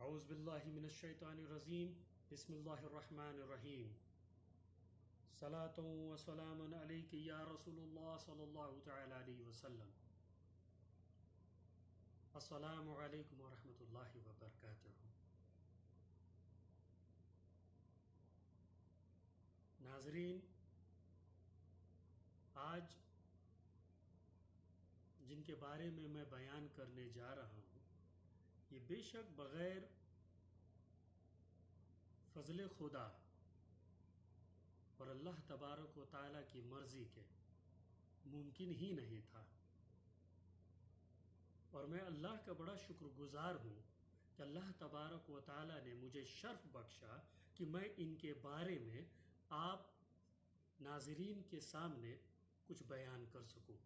اعوذ باللہ من الشیطان الرجیم بسم اللہ الرحمن الرحیم صلاۃ و سلام علیک یا رسول اللہ صلی اللہ تعالی علیہ وسلم۔ السلام علیکم ورحمۃ اللہ وبرکاتہ۔ ناظرین، آج جن کے بارے میں بیان کرنے جا رہا ہوں یہ بے شک بغیر فضل خدا اور اللہ تبارک و تعالیٰ کی مرضی کے ممکن ہی نہیں تھا، اور میں اللہ کا بڑا شکر گزار ہوں کہ اللہ تبارک و تعالیٰ نے مجھے شرف بخشا کہ میں ان کے بارے میں آپ ناظرین کے سامنے کچھ بیان کر سکوں۔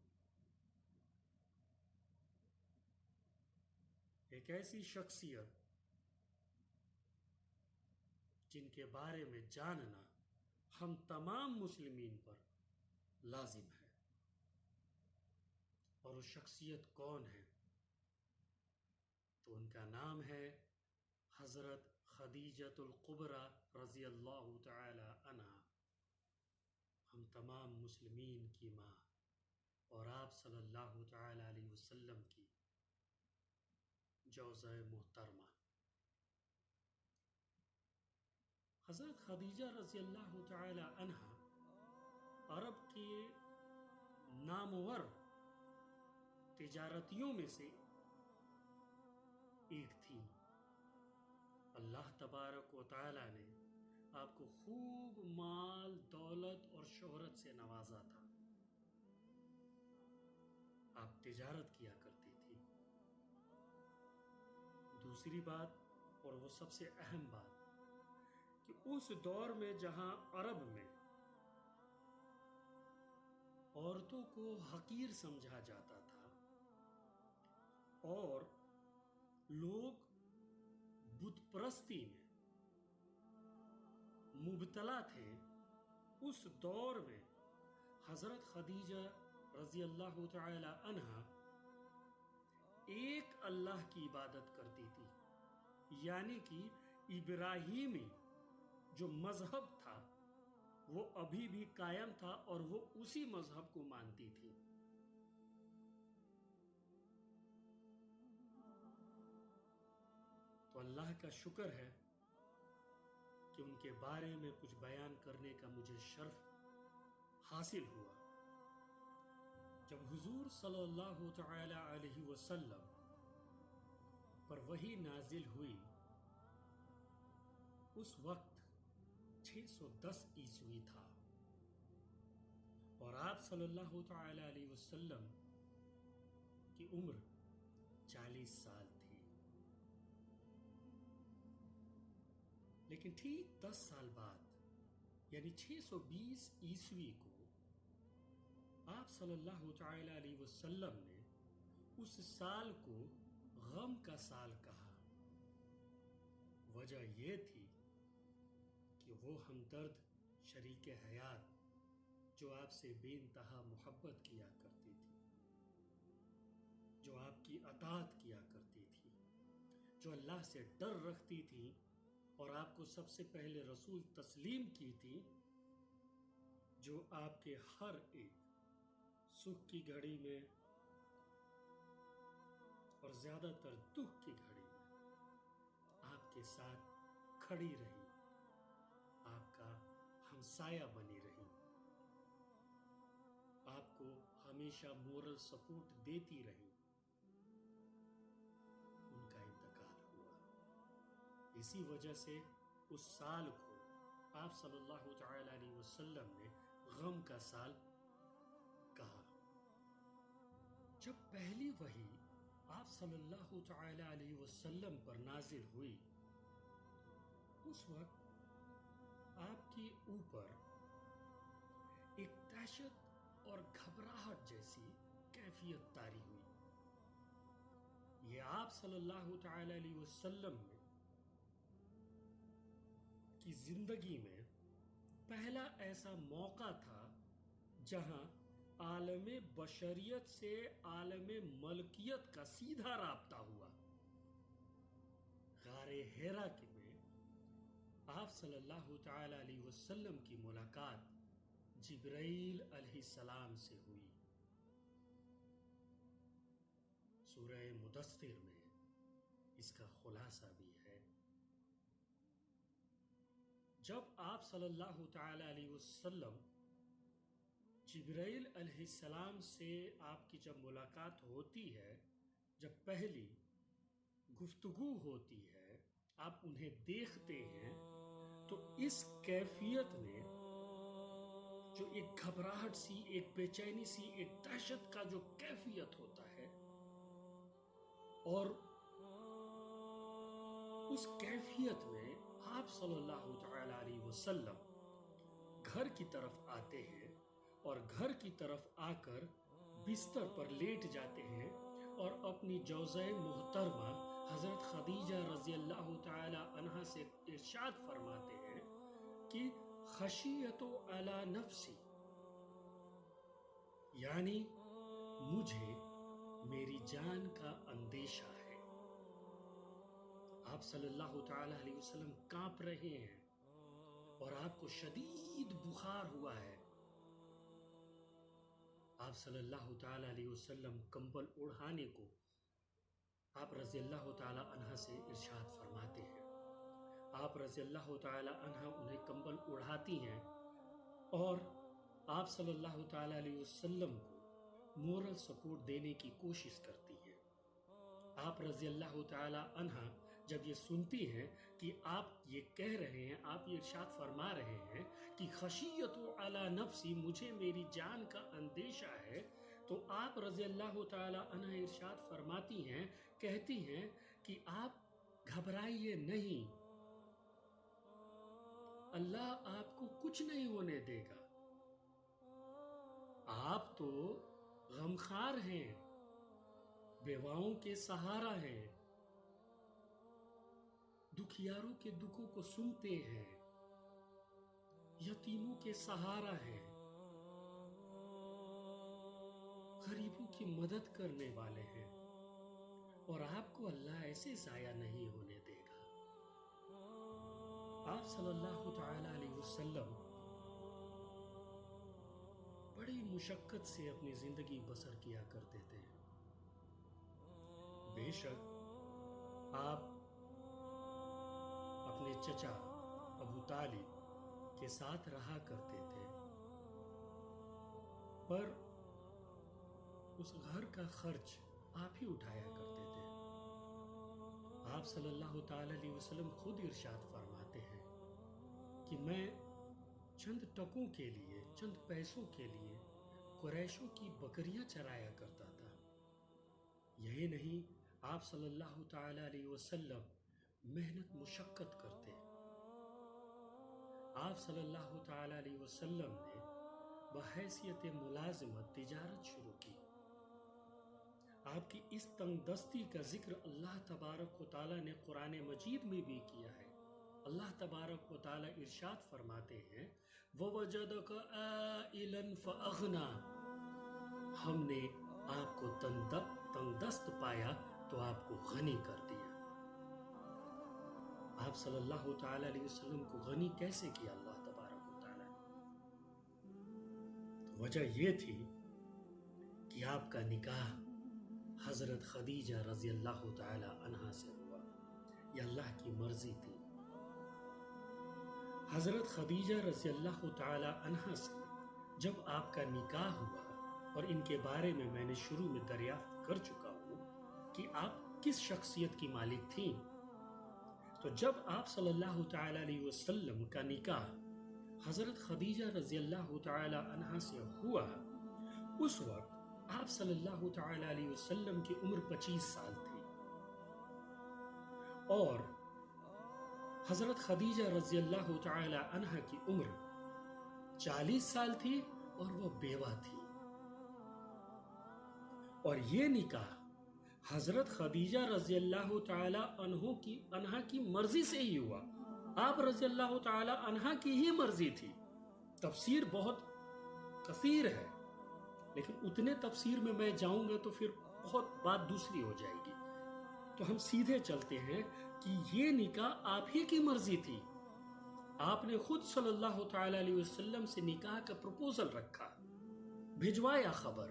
ایک ایسی شخصیت جن کے بارے میں جاننا ہم تمام مسلمین پر لازم ہے، اور وہ شخصیت کون ہے؟ تو ان کا نام ہے حضرت خدیجۃ الکبریٰ رضی اللہ تعالی عنہا، ہم تمام مسلمین کی ماں اور آپ صلی اللہ تعالی علیہ وسلم کی جوزہ محترمہ۔ حضرت خدیجہ رضی اللہ تعالی عنہا عرب کے نامور تجارتیوں میں سے ایک تھی۔ اللہ تبارک و تعالی نے آپ کو خوب مال، دولت اور شہرت سے نوازا تھا۔ آپ تجارت کیا کرتی تھی۔ دوسری بات، اور وہ سب سے اہم بات، کہ اس دور میں جہاں عرب میں عورتوں کو حقیر سمجھا جاتا تھا اور لوگ بت پرستی میں مبتلا تھے، اس دور میں حضرت خدیجہ رضی اللہ تعالی عنہا ایک اللہ کی عبادت کرتی تھی، یعنی کہ ابراہیمی جو مذہب تھا وہ ابھی بھی قائم تھا اور وہ اسی مذہب کو مانتی تھی۔ تو اللہ کا شکر ہے کہ ان کے بارے میں کچھ بیان کرنے کا مجھے شرف حاصل ہوا۔ جب حضور صلی اللہ تعالی علیہ وسلم پر وحی نازل ہوئی، اس وقت 610 عیسوی تھا، اور آپ صلی اللہ تعالی علیہ وسلم کی عمر 40 سال تھی۔ لیکن ٹھیک 10 سال بعد یعنی 620 عیسوی کو آپ صلی اللہ تعالی علیہ وسلم نے اس سال کو غم کا سال کہا۔ وجہ یہ تھی کہ وہ ہمدرد شریک حیات جو آپ سے بے انتہا محبت کیا کرتی تھی، جو آپ کی اطاعت کیا کرتی تھی، جو اللہ سے ڈر رکھتی تھی اور آپ کو سب سے پہلے رسول تسلیم کی تھی، جو آپ کے ہر ایک سکھ کی گھڑی میں اور زیادہ تر دکھ کی گھڑی میں آپ کے ساتھ کھڑی رہی، آپ کا ہمسایہ بنی رہی، آپ کو ہمیشہ مورل سپورٹ دیتی رہی، ان کا انتقال ہوا۔ اسی وجہ سے اس سال کو آپ صلی اللہ تعالی علیہ وسلم نے غم کا سال کہا۔ جب پہلی وحی آپ صلی اللہ تعالی علیہ وسلم پر نازل ہوئی، اس وقت آپ کے اوپر ایک دہشت اور گھبراہٹ جیسی کیفیت طاری ہوئی۔ یہ آپ صلی اللہ تعالی علیہ وسلم کی زندگی میں پہلا ایسا موقع تھا جہاں عالم بشریت سے عالم ملکیت کا سیدھا رابطہ ہوا۔ غار غار حرا میں آپ صلی اللہ تعالی علیہ وسلم کی ملاقات جبرائیل علیہ السلام سے ہوئی۔ سورہ مدثر میں اس کا خلاصہ بھی ہے۔ جب آپ صلی اللہ تعالی علیہ وسلم جبرائیل علیہ السلام سے آپ کی جب ملاقات ہوتی ہے، جب پہلی گفتگو ہوتی ہے، آپ انہیں دیکھتے ہیں تو اس کیفیت میں جو ایک گھبراہٹ سی، ایک بے چینی سی، ایک دہشت کا جو کیفیت ہوتا ہے، اور اس کیفیت میں آپ صلی اللہ تعالی علیہ وسلم گھر کی طرف آتے ہیں اور گھر کی طرف آ کر بستر پر لیٹ جاتے ہیں اور اپنی جوزہ محترمہ حضرت خدیجہ رضی اللہ تعالی عنہا سے ارشاد فرماتے ہیں کہ خشیت علی نفسی، یعنی مجھے میری جان کا اندیشہ ہے۔ آپ صلی اللہ تعالی علیہ وسلم کانپ رہے ہیں اور آپ کو شدید بخار ہوا ہے۔ آپ صلی اللہ تعالی علیہ وسلم کمبل اڑھانے کو آپ رضی اللہ تعالی عنہ سے ارشاد فرماتے ہیں۔ آپ رضی اللہ تعالی عنہ انہیں کمبل اڑھاتی ہیں اور آپ صلی اللہ تعالی علیہ وسلم کو مورل سپورٹ دینے کی کوشش کرتی ہیں۔ آپ رضی اللہ تعالی عنہ جب یہ سنتی ہیں کہ آپ یہ کہہ رہے ہیں، آپ یہ ارشاد فرما رہے ہیں کہ خشیت علی نفسی، مجھے میری جان کا اندیشہ ہے، تو آپ رضی اللہ تعالی عنہ ارشاد فرماتی ہیں، کہتی ہیں کہ آپ گھبرائیے نہیں، اللہ آپ کو کچھ نہیں ہونے دے گا۔ آپ تو غمخوار ہیں، بیواؤں کے سہارا ہیں، دکھیاروں کے دکھوں کو سنتے ہیں، یتیموں کے سہارا ہیں، غریبوں کی مدد کرنے والے ہیں، اور آپ کو اللہ ایسے ضائع نہیں ہونے دے گا۔ آپ صلی اللہ تعالی علیہ وسلم بڑی مشقت سے اپنی زندگی بسر کیا کرتے تھے۔ بے شک آپ اپنے چچا ابو طالب کے ساتھ رہا کرتے تھے، پر اس گھر کا خرچ آپ ہی اٹھایا کرتے تھے۔ آپ صلی اللہ تعالی علیہ وسلم خود ارشاد فرماتے ہیں کہ میں چند ٹکوں کے لیے، چند پیسوں کے لیے قریشوں کی بکریاں چرایا کرتا تھا۔ یہی نہیں، آپ صلی اللہ تعالی علیہ وسلم محنت مشقت کرتے۔ آپ صلی اللہ تعالی علیہ وسلم نے بحیثیت ملازمت تجارت شروع کی۔ آپ کی اس تنگ دستی کا ذکر اللہ تبارک و تعالی نے قرآن مجید میں بھی کیا ہے۔ اللہ تبارک و تعالی ارشاد فرماتے ہیں وَوَجَدَكَ عَائِلًا فَأَغْنَىٰ، ہم نے آپ کو تنگ دست پایا تو آپ کو غنی کر دیا۔ آپ صلی اللہ تعالی علیہ وسلم کو غنی کیسے کیا اللہ تبارک و تعالی نے؟ وجہ یہ تھی کہ آپ کا نکاح حضرت خدیجہ رضی اللہ تعالی عنہا سے ہوا، یہ اللہ کی مرضی تھی۔ حضرت خدیجہ رضی اللہ تعالی عنہا سے جب آپ کا نکاح ہوا، اور ان کے بارے میں نے شروع میں دریافت کر چکا ہوں کہ آپ کس شخصیت کی مالک تھیں، تو جب آپ صلی اللہ تعالی علیہ وسلم کا نکاح حضرت خدیجہ رضی اللہ تعالی عنہا سے ہوا، اس وقت آپ صلی اللہ تعالی علیہ وسلم کی عمر 25 سال تھی، اور حضرت خدیجہ رضی اللہ تعالی عنہا کی عمر 40 سال تھی اور وہ بیوہ تھی۔ اور یہ نکاح حضرت خدیجہ رضی اللہ تعالی عنہا کی مرضی سے ہی ہوا۔ آپ رضی اللہ تعالی عنہا کی ہی مرضی تھی۔ تفسیر بہت کثیر ہے، لیکن اتنے تفسیر میں جاؤں گا تو پھر بہت بات دوسری ہو جائے گی، تو ہم سیدھے چلتے ہیں کہ یہ نکاح آپ ہی کی مرضی تھی، آپ نے خود صلی اللہ تعالی علیہ وسلم سے نکاح کا پروپوزل رکھا، بھجوایا خبر،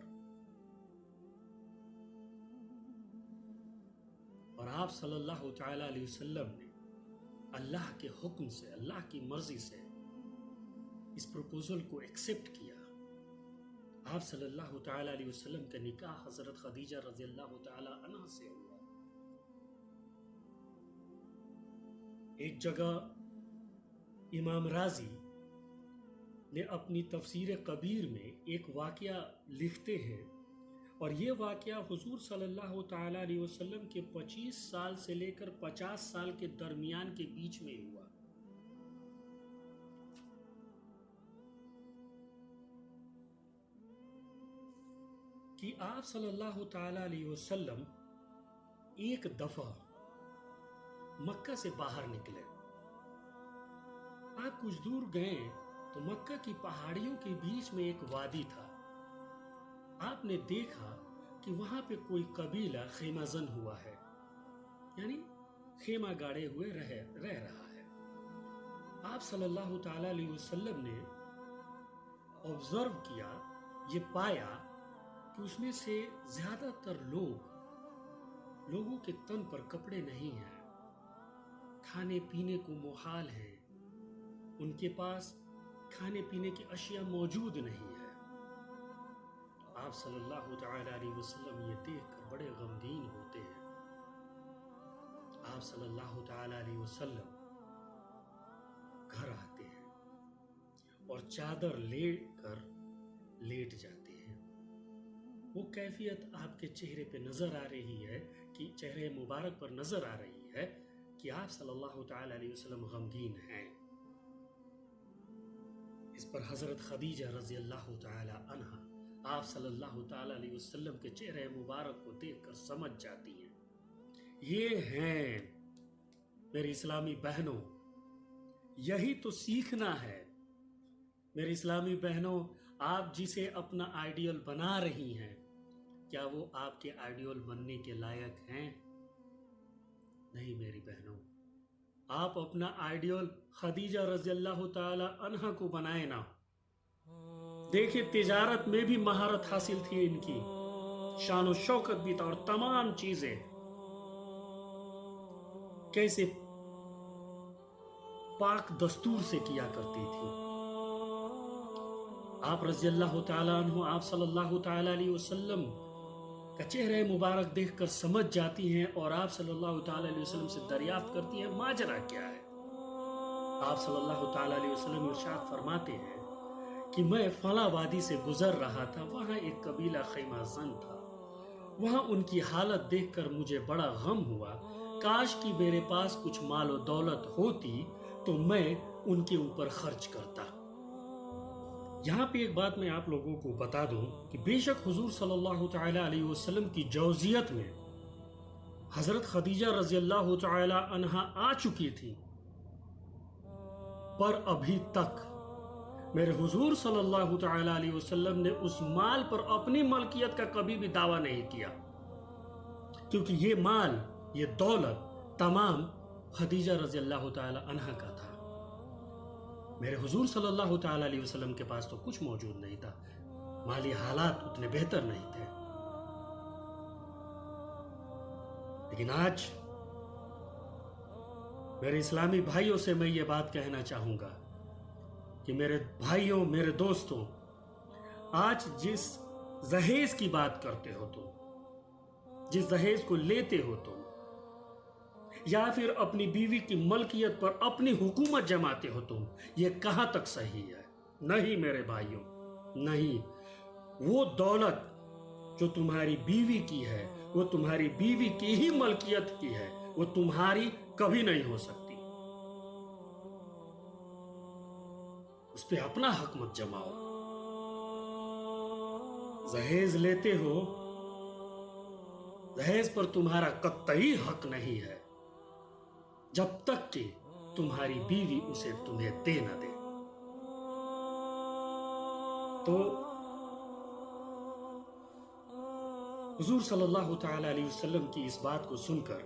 اور آپ صلی اللہ تعالی علیہ وسلم نے اللہ کے حکم سے، اللہ کی مرضی سے اس پروپوزل کو ایکسپٹ کیا۔ آپ صلی اللہ تعالی علیہ وسلم کا نکاح حضرت خدیجہ رضی اللہ تعالی عنہ سے ہوا۔ ایک جگہ امام رازی نے اپنی تفسیر کبیر میں ایک واقعہ لکھتے ہیں، اور یہ واقعہ حضور صلی اللہ تعالی علیہ وسلم کے 25 سال سے لے کر 50 سال کے درمیان کے بیچ میں ہوا۔ کہ آپ صلی اللہ تعالی علیہ وسلم ایک دفعہ مکہ سے باہر نکلے۔ آپ کچھ دور گئے تو مکہ کی پہاڑیوں کے بیچ میں ایک وادی تھا۔ آپ نے دیکھا کہ وہاں پہ کوئی قبیلہ خیمہ زن ہوا ہے، یعنی خیمہ گاڑے ہوئے رہ رہا ہے۔ آپ صلی اللہ تعالی علیہ وسلم نے آبزرو کیا، یہ پایا کہ اس میں سے زیادہ تر لوگوں کے تن پر کپڑے نہیں ہیں، کھانے پینے کو محال ہے، ان کے پاس کھانے پینے کی اشیاء موجود نہیں ہے۔ آپ صلی اللہ تعالی علیہ وسلم یہ دیکھ کر بڑے غمگین ہوتے ہیں۔ آپ صلی اللہ تعالی علیہ وسلم گھر آتے ہیں اور چادر لے کر لیٹ جاتے ہیں۔ وہ کیفیت آپ کے چہرے پہ نظر آ رہی ہے، کہ چہرے مبارک پر نظر آ رہی ہے کہ آپ صلی اللہ تعالی علیہ وسلم غمگین ہیں۔ اس پر حضرت خدیجہ رضی اللہ تعالی عنہ آپ صلی اللہ تعالی علیہ وسلم کے چہرے مبارک کو دیکھ کر سمجھ جاتی ہیں، یہ ہیں میری اسلامی بہنوں، یہی تو سیکھنا ہے۔ میری اسلامی بہنوں، آپ جسے اپنا آئیڈیل بنا رہی ہیں، کیا وہ آپ کے آئیڈیل بننے کے لائق ہیں؟ نہیں میری بہنوں، آپ اپنا آئیڈیل خدیجہ رضی اللہ تعالی عنہ کو بنائے نا۔ دیکھیں تجارت میں بھی مہارت حاصل تھی ان کی، شان و شوکت بھی تھا، اور تمام چیزیں کیسے پاک دستور سے کیا کرتی تھی۔ آپ رضی اللہ تعالیٰ عنہ، آپ صلی اللہ تعالیٰ علیہ وسلم کا چہرہ مبارک دیکھ کر سمجھ جاتی ہیں، اور آپ صلی اللہ تعالیٰ علیہ وسلم سے دریافت کرتی ہیں ماجرا کیا ہے۔ آپ صلی اللہ تعالیٰ علیہ وسلم ارشاد فرماتے ہیں کہ میں فلاں وادی سے گزر رہا تھا، وہاں ایک قبیلہ خیمہ زن تھا، وہاں ان کی حالت دیکھ کر مجھے بڑا غم ہوا، کاش کہ میرے پاس کچھ مال و دولت ہوتی تو میں ان کے اوپر خرچ کرتا۔ یہاں پہ ایک بات میں آپ لوگوں کو بتا دوں کہ بے شک حضور صلی اللہ تعالی علیہ وسلم کی جوزیت میں حضرت خدیجہ رضی اللہ تعالی عنہا آ چکی تھی، پر ابھی تک میرے حضور صلی اللہ تعالی علیہ وسلم نے اس مال پر اپنی ملکیت کا کبھی بھی دعویٰ نہیں کیا، کیونکہ یہ مال، یہ دولت تمام خدیجہ رضی اللہ تعالی عنہ کا تھا۔ میرے حضور صلی اللہ تعالی علیہ وسلم کے پاس تو کچھ موجود نہیں تھا، مالی حالات اتنے بہتر نہیں تھے۔ لیکن آج میرے اسلامی بھائیوں سے میں یہ بات کہنا چاہوں گا کہ میرے بھائیوں، میرے دوستوں، آج جس جہیز کی بات کرتے ہو تم، جس جہیز کو لیتے ہو تم، یا پھر اپنی بیوی کی ملکیت پر اپنی حکومت جماتے ہو تم، یہ کہاں تک صحیح ہے؟ نہیں میرے بھائیوں، نہیں۔ وہ دولت جو تمہاری بیوی کی ہے، وہ تمہاری بیوی کی ہی ملکیت کی ہے، وہ تمہاری کبھی نہیں ہو سکتی۔ اس پہ اپنا حق مت جماؤ۔ جہیز لیتے ہو، جہیز پر تمہارا قطعی حق نہیں ہے جب تک کہ تمہاری بیوی اسے تمہیں دے نہ دے۔ تو حضور صلی اللہ تعالی علیہ وسلم کی اس بات کو سن کر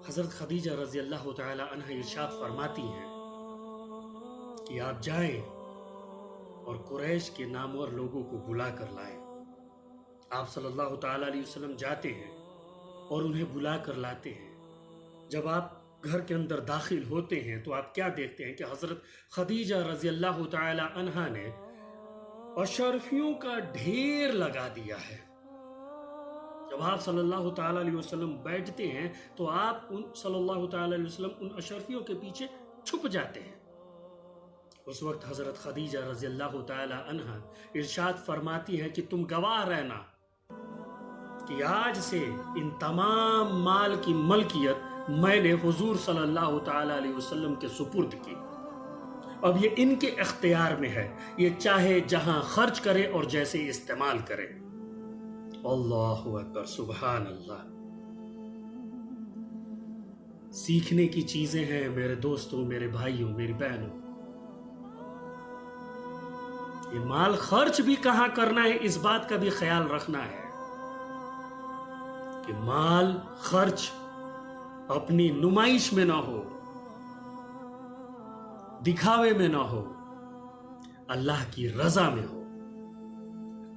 حضرت خدیجہ رضی اللہ تعالی عنہ ارشاد فرماتی ہیں کہ آپ جائیں اور قریش کے نامور لوگوں کو بلا کر لائیں۔ آپ صلی اللہ تعالی علیہ وسلم جاتے ہیں اور انہیں بلا کر لاتے ہیں۔ جب آپ گھر کے اندر داخل ہوتے ہیں تو آپ کیا دیکھتے ہیں کہ حضرت خدیجہ رضی اللہ تعالی عنہا نے اشرفیوں کا ڈھیر لگا دیا ہے۔ جب آپ صلی اللہ تعالی علیہ وسلم بیٹھتے ہیں تو آپ صلی اللہ تعالی علیہ وسلم ان اشرفیوں کے پیچھے چھپ جاتے ہیں۔ اس وقت حضرت خدیجہ رضی اللہ تعالی عنہا ارشاد فرماتی ہے کہ تم گواہ رہنا کہ آج سے ان تمام مال کی ملکیت میں نے حضور صلی اللہ تعالی علیہ وسلم کے سپرد کی۔ اب یہ ان کے اختیار میں ہے، یہ چاہے جہاں خرچ کرے اور جیسے استعمال کرے۔ اللہ اکبر، سبحان اللہ۔ سیکھنے کی چیزیں ہیں میرے دوستوں، میرے بھائیوں، میری بہنوں۔ یہ مال خرچ بھی کہاں کرنا ہے اس بات کا بھی خیال رکھنا ہے کہ مال خرچ اپنی نمائش میں نہ ہو، دکھاوے میں نہ ہو، اللہ کی رضا میں ہو،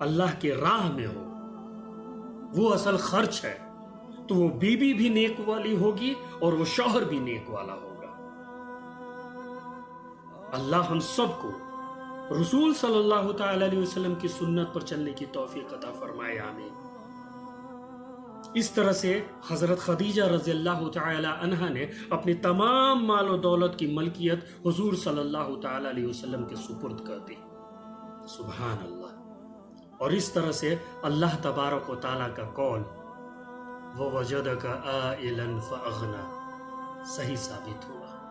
اللہ کے راہ میں ہو، وہ اصل خرچ ہے۔ تو وہ بیوی بھی نیک والی ہوگی اور وہ شوہر بھی نیک والا ہوگا۔ اللہ ہم سب کو رسول صلی اللہ تعالی علیہ وسلم کی سنت پر چلنے کی توفیق عطا فرمائے، آمین۔ اس طرح سے حضرت خدیجہ رضی اللہ تعالی عنہا نے اپنی تمام مال و دولت کی ملکیت حضور صلی اللہ تعالی علیہ وسلم کے سپرد کر دی۔ سبحان اللہ۔ اور اس طرح سے اللہ تبارک و تعالیٰ کا قول وَوَجَدَكَ عَائِلًا فَأَغْنَى صحیح ثابت ہوا۔